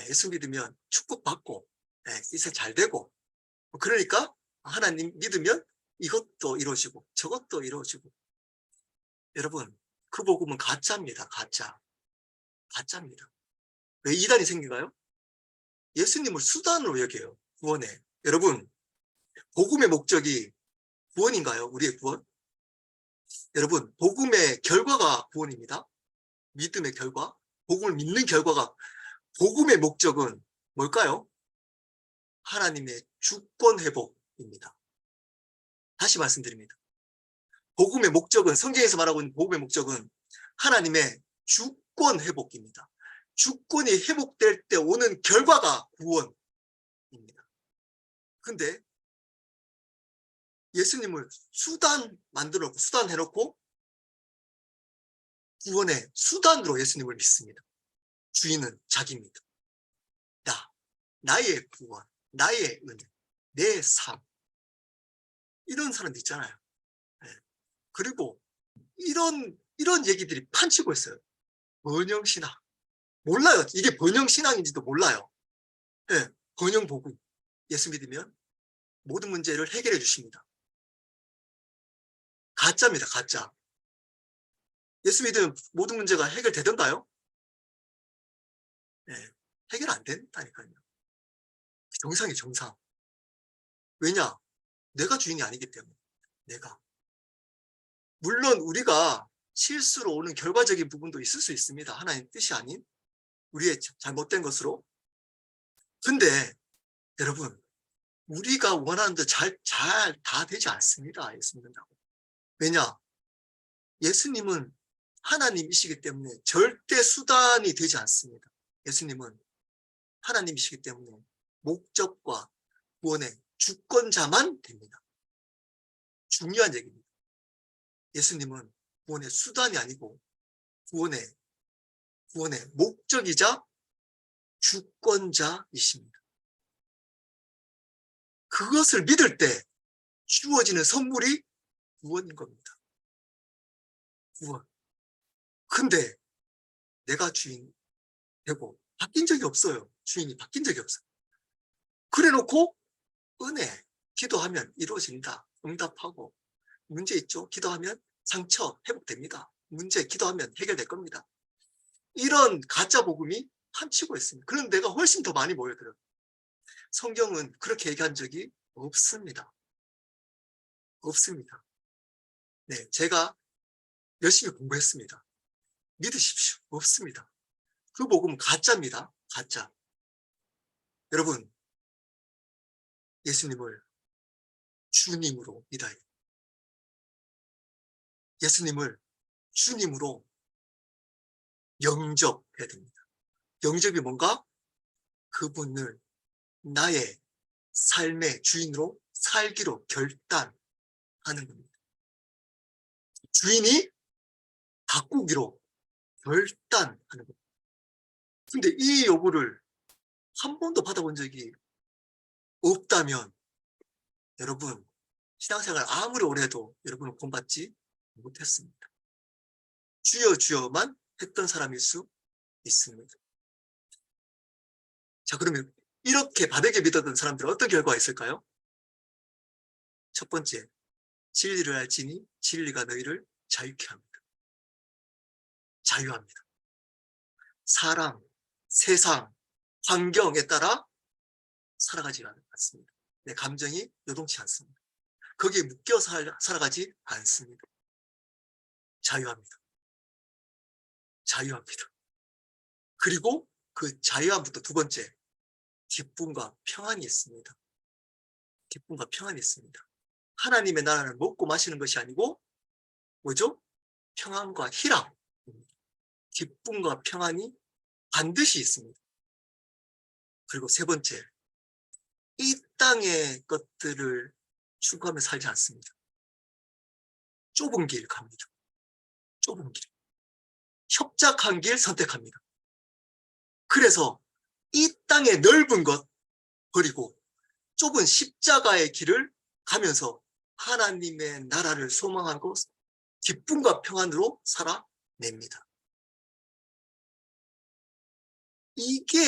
예수 믿으면 축복받고 인생 잘 되고 그러니까 하나님 믿으면 이것도 이루어지고 저것도 이루어지고. 여러분 그 복음은 가짜입니다. 가짜입니다. 왜 이단이 생긴가요? 예수님을 수단으로 여겨요. 구원에. 여러분 복음의 목적이 구원인가요? 우리의 구원? 여러분 복음의 결과가 구원입니다. 믿음의 결과, 복음을 믿는 결과가. 복음의 목적은 뭘까요? 하나님의 주권 회복입니다. 다시 말씀드립니다. 복음의 목적은, 성경에서 말하고 있는 복음의 목적은 하나님의 주권 회복입니다. 주권이 회복될 때 오는 결과가 구원입니다. 근데 예수님을 수단 만들어 수단 해놓고 구원의 수단으로 예수님을 믿습니다. 주인은 자기입니다. 나의 구원, 나의 은혜, 내 삶. 이런 사람들 있잖아요. 그리고 이런 얘기들이 판치고 있어요. 번영신앙. 몰라요. 이게 번영신앙인지도 몰라요. 번영복음. 예수 믿으면 모든 문제를 해결해 주십니다. 가짜입니다. 가짜. 예수 믿으면 모든 문제가 해결되던가요? 해결 안 된다니까요. 정상이 정상. 왜냐? 내가 주인이 아니기 때문에. 내가. 물론 우리가 실수로 오는 결과적인 부분도 있을 수 있습니다. 하나님 뜻이 아닌 우리의 잘못된 것으로. 근데 여러분 우리가 원하는 대로 잘 다 되지 않습니다. 예수 믿는다고. 왜냐? 예수님은 하나님이시기 때문에 절대 수단이 되지 않습니다. 예수님은 하나님이시기 때문에 목적과 구원의 주권자만 됩니다. 중요한 얘기입니다. 예수님은 구원의 수단이 아니고 구원의 목적이자 주권자이십니다. 그것을 믿을 때 주어지는 선물이 구원인 겁니다. 구원. 근데 내가 주인 되고 바뀐 적이 없어요. 주인이 바뀐 적이 없어요. 그래 놓고 은혜, 기도하면 이루어진다. 응답하고 문제 있죠? 기도하면 상처 회복됩니다. 문제 기도하면 해결될 겁니다. 이런 가짜 복음이 판치고 있습니다. 그런 데가 훨씬 더 많이 모여들어요. 성경은 그렇게 얘기한 적이 없습니다. 없습니다. 네, 제가 열심히 공부했습니다. 믿으십시오. 없습니다. 그 복음은 가짜입니다. 가짜. 여러분, 예수님을 주님으로 믿어야 돼요. 예수님을 주님으로 영접해야 됩니다. 영접이 뭔가? 그분을 나의 삶의 주인으로 살기로 결단하는 겁니다. 주인이 바꾸기로 결단하는 겁니다. 근데 이 요구를 한 번도 받아본 적이 없다면 여러분, 신앙생활 아무리 오래 해도 여러분은 본받지 못했습니다. 주여 주여만 했던 사람일 수 있습니다. 자, 그러면 이렇게 바르게 믿었던 사람들은 어떤 결과가 있을까요? 첫 번째, 진리를 알지니 진리가 너희를 자유케 합니다. 자유합니다. 사람, 세상, 환경에 따라 살아가지 않습니다. 내 감정이 요동치 않습니다. 거기에 묶여 살아가지 않습니다. 자유합니다. 자유합니다. 그리고 그 자유함부터 두 번째, 기쁨과 평안이 있습니다. 기쁨과 평안이 있습니다. 하나님의 나라를 먹고 마시는 것이 아니고 뭐죠? 평안과 희락, 기쁨과 평안이 반드시 있습니다. 그리고 세 번째, 이 땅의 것들을 추구하며 살지 않습니다. 좁은 길 갑니다. 좁은 길. 협착한 길 선택합니다. 그래서 이 땅의 넓은 것 버리고 좁은 십자가의 길을 가면서 하나님의 나라를 소망하고 기쁨과 평안으로 살아냅니다. 이게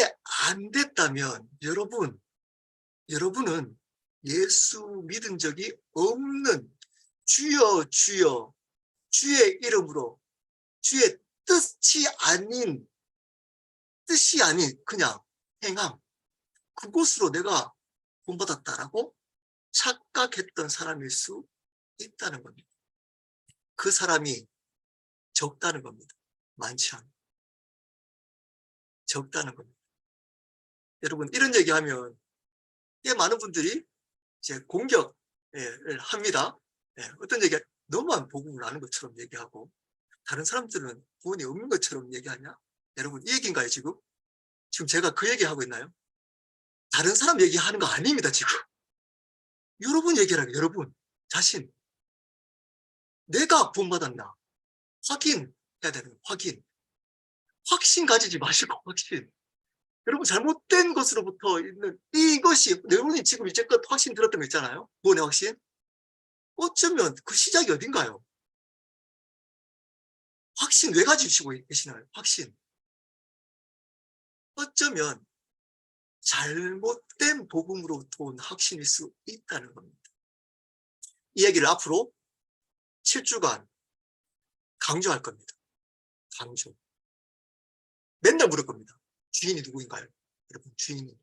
안 됐다면 여러분은 예수 믿은 적이 없는 주여 주여 주의 이름으로 주의 뜻이 아닌 그냥 행함, 그곳으로 내가 본받았다라고 착각했던 사람일 수 있다는 겁니다. 그 사람이 적다는 겁니다. 많지 않아요. 적다는 겁니다. 여러분, 이런 얘기하면 많은 분들이 이제 공격을 합니다. 어떤 얘기가 너만 복음을 아는 것처럼 얘기하고 다른 사람들은 구원이 없는 것처럼 얘기하냐? 여러분, 이 얘기인가요, 지금? 지금 제가 그 얘기하고 있나요? 다른 사람 얘기하는 거 아닙니다, 지금. 여러분 얘기라는 게 여러분 자신. 내가 구원받았나? 확인해야 되는 확인. 확신 가지지 마시고 확신. 여러분 잘못된 것으로부터 있는 이것이 여러분이 지금 이제껏 확신 들었던 거 있잖아요. 구원의 확신. 어쩌면 그 시작이 어딘가요? 확신 왜 가지시고 계시나요? 확신. 어쩌면 잘못된 복음으로부터 온 확신일 수 있다는 겁니다. 이 얘기를 앞으로 7주간 강조할 겁니다. 강조. 맨날 물을 겁니다. 주인이 누구인가요? 여러분, 주인이.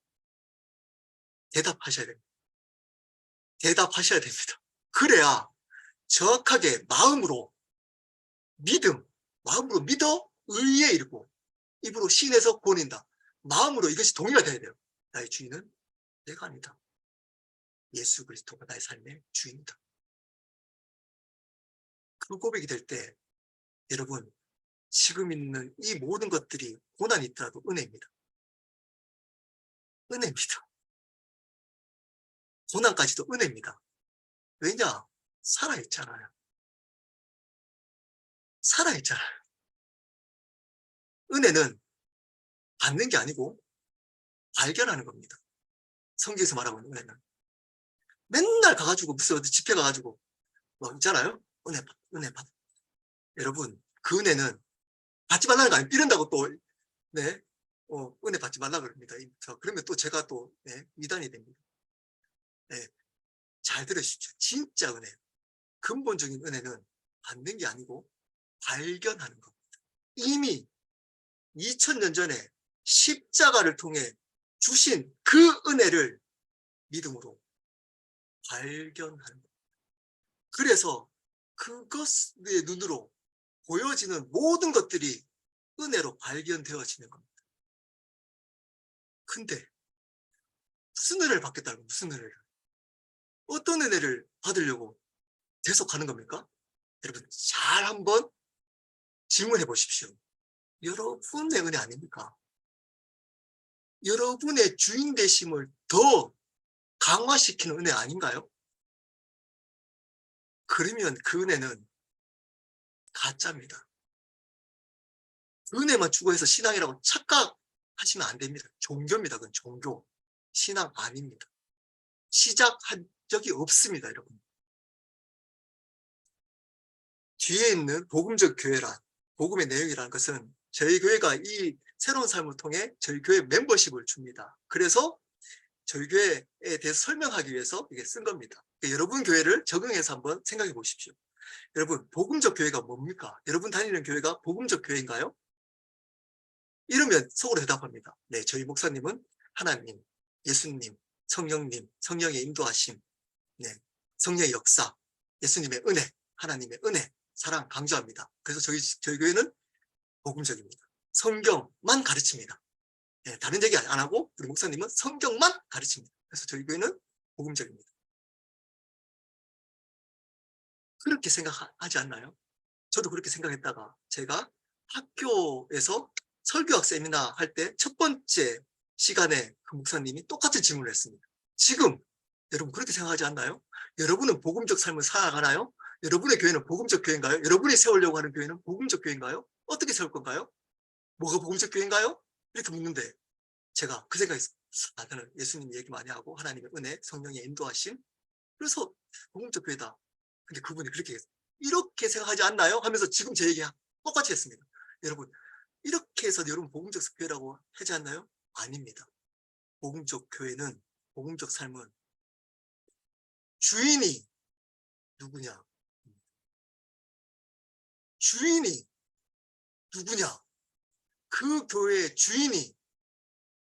대답하셔야 됩니다. 대답하셔야 됩니다. 그래야 정확하게 마음으로 믿어 의에 이르고 입으로 신에서 구원인다. 마음으로 이것이 동의가 돼야 돼요. 나의 주인은 내가 아니다. 예수 그리스도가 나의 삶의 주인이다. 그 고백이 될 때 여러분 지금 있는 이 모든 것들이 고난이 있더라도 은혜입니다. 은혜입니다. 고난까지도 은혜입니다. 왜냐? 살아있잖아요. 살아있잖아요. 은혜는 받는 게 아니고 발견하는 겁니다. 성경에서 말하고 있는 은혜는 맨날 가가지고 무슨 어디 집회 가가지고 뭐 있잖아요. 은혜 받, 은혜 받. 여러분 그 은혜는 받지 말라는 거 아니에요. 이런다고 또 네, 은혜 받지 말라 그럽니다. 그러면 또 제가 또 네, 이단이 됩니다. 네, 잘 들으십시오. 진짜 은혜, 근본적인 은혜는 받는 게 아니고 발견하는 겁니다. 이미 2000년 전에 십자가를 통해 주신 그 은혜를 믿음으로 발견하는 겁니다. 그래서 그것의 눈으로 보여지는 모든 것들이 은혜로 발견되어지는 겁니다. 근데 무슨 은혜를 받겠다고, 무슨 은혜를, 어떤 은혜를 받으려고 계속 가는 겁니까? 여러분 잘 한번 질문해 보십시오. 여러분의 은혜 아닙니까? 여러분의 주인 되심을 더 강화시키는 은혜 아닌가요? 그러면 그 은혜는 가짜입니다. 은혜만 추구해서 신앙이라고 착각하시면 안 됩니다. 종교입니다. 그건 종교. 신앙 아닙니다. 시작한 적이 없습니다, 여러분. 뒤에 있는 복음적 교회란, 복음의 내용이라는 것은 저희 교회가 이 새로운 삶을 통해 저희 교회 멤버십을 줍니다. 그래서 저희 교회에 대해서 설명하기 위해서 이게 쓴 겁니다. 그러니까 여러분 교회를 적용해서 한번 생각해 보십시오. 여러분, 복음적 교회가 뭡니까? 여러분 다니는 교회가 복음적 교회인가요? 이러면 속으로 대답합니다. 네, 저희 목사님은 하나님, 예수님, 성령님, 성령의 인도하심, 네, 성령의 역사, 예수님의 은혜, 하나님의 은혜, 사랑 강조합니다. 그래서 저희 교회는 복음적입니다. 성경만 가르칩니다. 네, 다른 얘기 안 하고 우리 목사님은 성경만 가르칩니다. 그래서 저희 교회는 복음적입니다. 그렇게 생각하지 않나요? 저도 그렇게 생각했다가 제가 학교에서 설교학 세미나 할 때 첫 번째 시간에 그 목사님이 똑같은 질문을 했습니다. 지금 여러분 그렇게 생각하지 않나요? 여러분은 복음적 삶을 살아가나요? 여러분의 교회는 복음적 교회인가요? 여러분이 세우려고 하는 교회는 복음적 교회인가요? 어떻게 세울 건가요? 뭐가 복음적 교회인가요? 이렇게 묻는데 제가 그 생각했어요. 나는 예수님 얘기 많이 하고 하나님의 은혜, 성령의 인도하심, 그래서 복음적 교회다. 근데 그분이 그렇게 이렇게 생각하지 않나요? 하면서 지금 제 얘기 똑같이 했습니다. 여러분 이렇게 해서 여러분 복음적 교회라고 하지 않나요? 아닙니다. 복음적 교회는, 복음적 삶은 주인이 누구냐? 주인이 누구냐? 그 교회의 주인이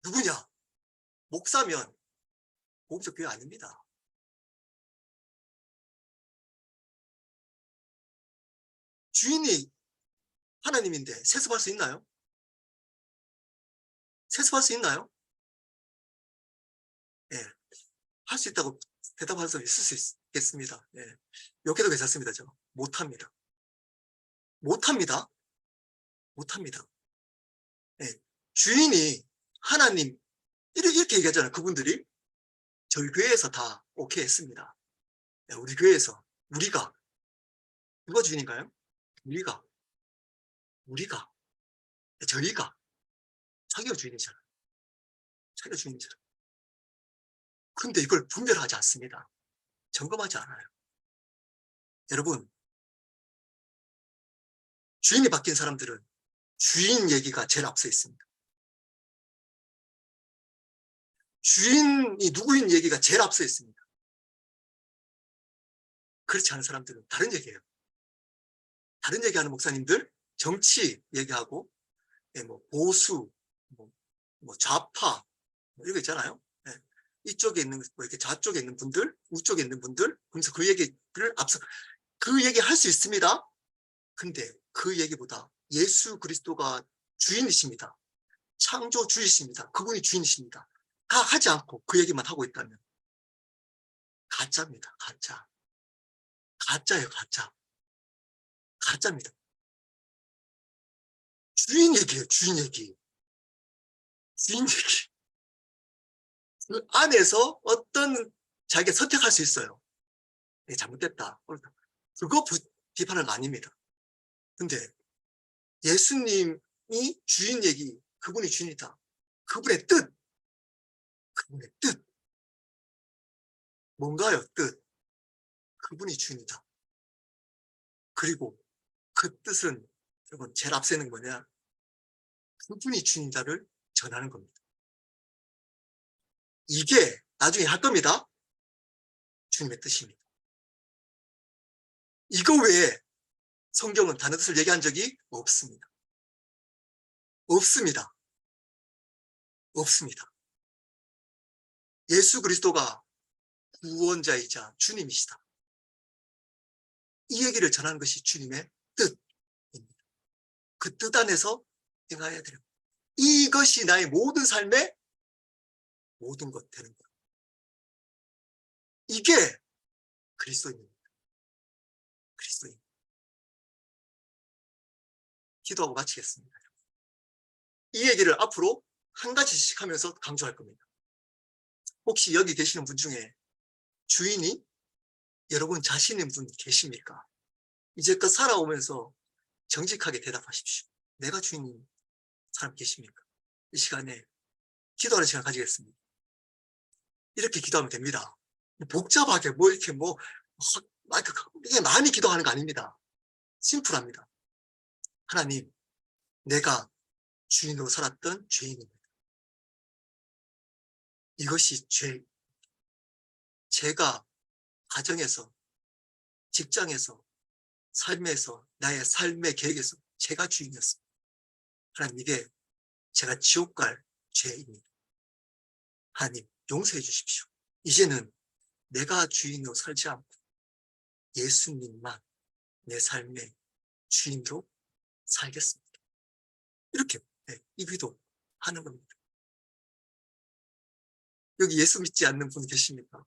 누구냐? 목사면 복음적 교회 아닙니다. 주인이 하나님인데 세습할 수 있나요? 세습할 수 있나요? 예, 할 수 있다고 대답할 수 있을 수 있겠습니다. 예, 욕해도 괜찮습니다. 저 못합니다. 못합니다. 못합니다. 예, 주인이 하나님 이렇게 얘기하잖아요. 그분들이 저희 교회에서 다 오케이 했습니다. 예, 우리 교회에서 우리가 누가 주인인가요? 우리가 저희가 자기가 주인이잖아요. 자기가 주인이잖아요. 근데 이걸 분별하지 않습니다. 점검하지 않아요. 여러분 주인이 바뀐 사람들은 주인 얘기가 제일 앞서 있습니다. 주인이 누구인 얘기가 제일 앞서 있습니다. 그렇지 않은 사람들은 다른 얘기예요. 다른 얘기하는 목사님들 정치 얘기하고 뭐 보수, 뭐 좌파 이런 거 있잖아요. 예. 이쪽에 있는 뭐 이렇게 좌쪽에 있는 분들, 우쪽에 있는 분들, 그래서 그 얘기를 앞서 그 얘기 할 수 있습니다. 근데 그 얘기보다 예수 그리스도가 주인이십니다. 창조주이십니다. 그분이 주인이십니다. 다 하지 않고 그 얘기만 하고 있다면 가짜입니다. 가짜. 가짜예요. 가짜. 가짜입니다. 주인 얘기예요. 주인 얘기. 주인 얘기. 그 안에서 어떤 자기가 선택할 수 있어요. 잘못됐다. 그거 비판은 아닙니다. 근데 예수님이 주인 얘기, 그분이 주인이다. 그분의 뜻, 그분의 뜻. 뭔가요? 뜻. 그분이 주인이다. 그리고 그 뜻은 여러분 제일 앞서는 뭐냐? 그분이 주인자를 전하는 겁니다. 이게 나중에 할 겁니다. 주님의 뜻입니다. 이거 외에 성경은 다른 뜻을 얘기한 적이 없습니다. 없습니다. 없습니다. 예수 그리스도가 구원자이자 주님이시다. 이 얘기를 전하는 것이 주님의 뜻입니다. 그 뜻 안에서 행하여야 되는 것. 이것이 나의 모든 삶의 모든 것 되는 것. 이게 그리스도입니다. 그리스도입니다. 기도하고 마치겠습니다. 이 얘기를 앞으로 한 가지씩 하면서 강조할 겁니다. 혹시 여기 계시는 분 중에 주인이 여러분 자신인 분 계십니까? 이제껏 살아오면서 정직하게 대답하십시오. 내가 주인인 사람 계십니까? 이 시간에 기도하는 시간 가지겠습니다. 이렇게 기도하면 됩니다. 복잡하게 이렇게 이게 많이 기도하는 거 아닙니다. 심플합니다. 하나님, 내가 주인으로 살았던 죄인입니다. 이것이 죄. 제가 가정에서, 직장에서, 삶에서, 나의 삶의 계획에서 제가 주인이었습니다. 하나님, 이게 제가 지옥 갈 죄입니다. 하나님, 용서해 주십시오. 이제는 내가 주인으로 살지 않고 예수님만 내 삶의 주인으로 살겠습니다. 이렇게 이 기도 하는 겁니다. 여기 예수 믿지 않는 분 계십니까?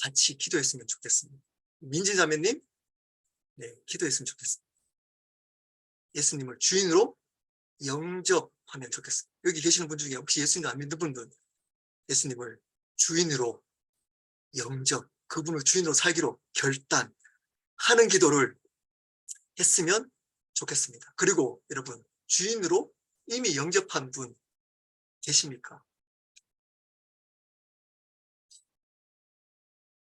같이 기도했으면 좋겠습니다. 민지자매님, 기도했으면 좋겠습니다. 예수님을 주인으로 영접하면 좋겠습니다. 여기 계시는 분 중에 혹시 예수님 안 믿는 분들, 예수님을 주인으로 영접, 그분을 주인으로 살기로 결단하는 기도를 했으면 좋겠습니다. 그리고 여러분, 주인으로 이미 영접한 분 계십니까?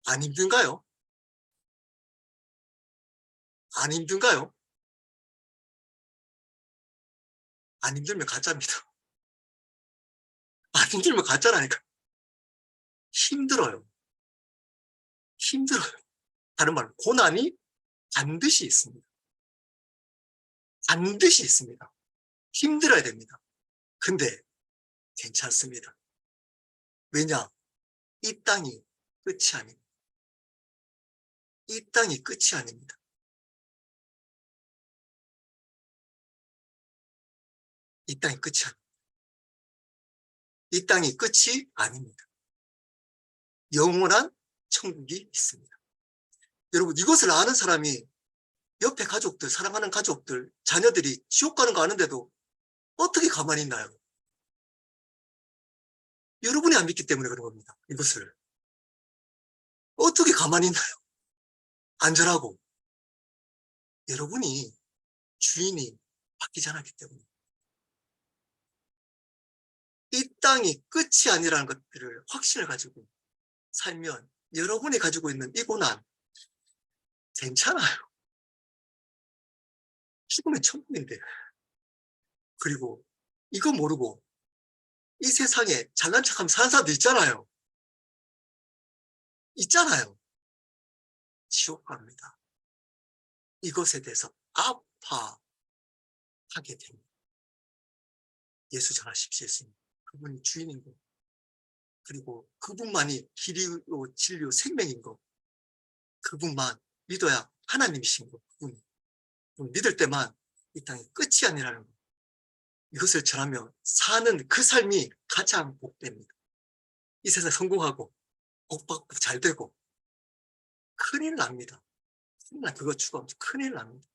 안 힘든가요? 안 힘든가요? 안 힘들면 가짜입니다. 안 힘들면 가짜라니까. 힘들어요. 힘들어요. 다른 말로 고난이 반드시 있습니다. 반드시 있습니다. 힘들어야 됩니다. 근데 괜찮습니다. 왜냐? 이 땅이 끝이 아닙니다. 이 땅이 끝이 아닙니다. 이 땅이 끝이 아닙니다. 이 땅이 끝이 아닙니다. 영원한 천국이 있습니다. 여러분, 이것을 아는 사람이 옆에 가족들, 사랑하는 가족들, 자녀들이 지옥 가는 거 아는데도 어떻게 가만히 있나요? 여러분이 안 믿기 때문에 그런 겁니다. 이것을. 어떻게 가만히 있나요? 안전하고. 여러분이 주인이 바뀌지 않았기 때문에. 이 땅이 끝이 아니라는 것들을 확신을 가지고 살면 여러분이 가지고 있는 이 고난 괜찮아요. 죽으면 천국인데. 그리고 이거 모르고 이 세상에 잘난 척하면 사는 사람도 있잖아요. 있잖아요. 지옥 갑니다. 이것에 대해서 아파하게 됩니다. 예수 전하십시오. 예수님. 그분이 주인인 거. 그리고 그분만이 길이요, 진리요, 생명인 거. 그분만 믿어야 하나님이신 거. 그분 믿을 때만 이 땅이 끝이 아니라는 거. 이것을 전하며 사는 그 삶이 가장 복됩니다. 이 세상 성공하고 복받고 잘 되고 큰일 납니다. 그거 추구하면 큰일 납니다.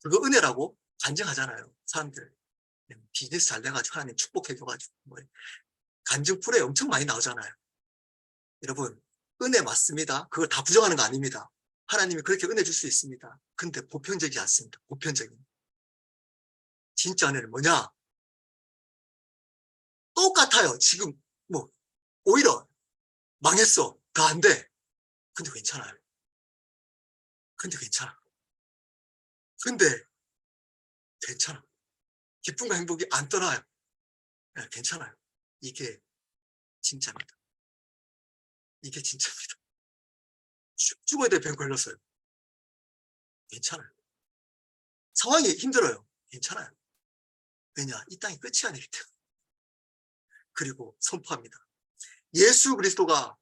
그거 은혜라고 간증하잖아요. 사람들. 비즈니스 잘 돼가지고 하나님 축복해줘가지고 간증 풀에 엄청 많이 나오잖아요. 여러분, 은혜 맞습니다. 그걸 다 부정하는 거 아닙니다. 하나님이 그렇게 은혜 줄 수 있습니다. 근데 보편적이지 않습니다. 보편적인. 진짜 은혜는 뭐냐? 똑같아요. 지금 오히려 망했어. 다 안 돼. 근데 괜찮아요. 근데 괜찮아. 근데 괜찮아. 기쁨과 행복이 안 떠나요. 네, 괜찮아요. 이게 진짜입니다. 이게 진짜입니다. 죽어야 될 병 걸렸어요. 괜찮아요. 상황이 힘들어요. 괜찮아요. 왜냐? 이 땅이 끝이 아니기 때문에. 그리고 선포합니다. 예수 그리스도가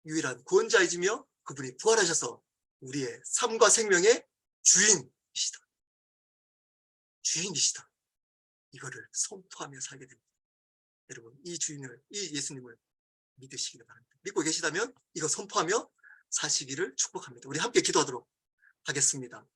유일한 구원자이시며 그분이 부활하셔서 우리의 삶과 생명의 주인이시다. 주인이시다. 이거를 선포하며 살게 됩니다. 여러분, 이 예수님을 믿으시기 바랍니다. 믿고 계시다면 이거 선포하며 사시기를 축복합니다. 우리 함께 기도하도록 하겠습니다.